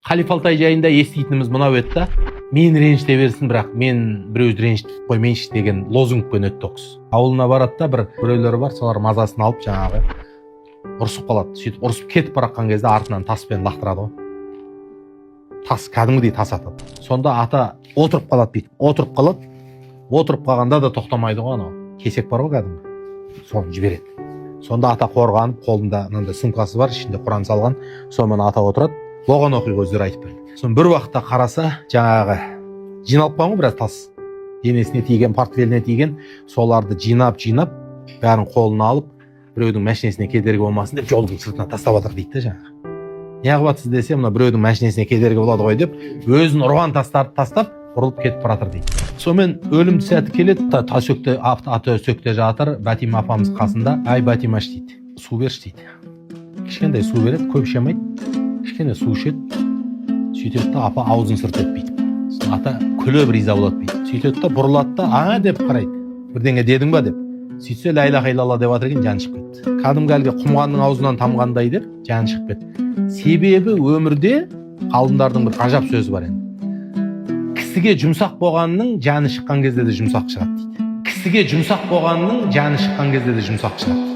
Халифалтай жайында еститініміз мынау еді да, мен ренжіте берсін, бірақ мен біреуді ренжітіп қоймайыншы деген лозунгпен өтті оқыс. Ауылына барады да, біреулері бар, солар мазасын алып жаңағы ұрысып қалады. Сөйтіп ұрысып кетіп баратқан кезде артынан таспен лақтырады ғой. Тас, кәдімгідей тас атады. Сонда ата отырып қалады бүйтіп. Отырып қалғанда да тоқтамайды ғой анау. Кесек бар ғой кәдімгі. Соны жібереді. Сонда ата қорғанып, қолында мынандай сумкасы бар, ішінде Құран салған. Сонымен ата отырады. Оған оқиға өздері айтып береді. Соны бір уақытта қараса, жаңағы жиналып қалған ғой біраз тас. Денесіне тиген, портфеліне тиген, соларды жинап, бәрін қолына алып, біреудің машинесіне кедергі болмасын деп жолдың сыртына тастап жатыр дейді жаңағы. Неғып жатсыз десе, мына біреудің машинесіне кедергі болады ғой деп, өзін ұрған тастарды тастап, бұрылып кетіп баратыр дейді. Сонымен өлім сәті келеді, аты сөкте жатыр, Бәтима апамыз қасында. Ай Бәтимаш дейді, су берші дейді. Кішкентай су береді, көп ішемейді. Кішкене су ішеді. Сөйтеді да апа аузын сырт етпейді. Ата күліп риза болады дейді. Сөйтеді да бұрылады да аға деп қарайды. Бірдеңе дедің ба деп. Сөйтсе ла иляха илlallah деп жатыр екен, жаны шығып кетті. Кәдімгі әлгі құмғанның аузынан тамғандай деп жаны шығып кетті. Себебі өмірде ғалымдардың бір ғажап сөзі бар енді. Кісіге жұмсақ болғанның жаны шыққан кезде де жұмсақ шығады дейді. Кісіге жұмсақ болғанның жаны шыққан кезде де жұмсақ шығады.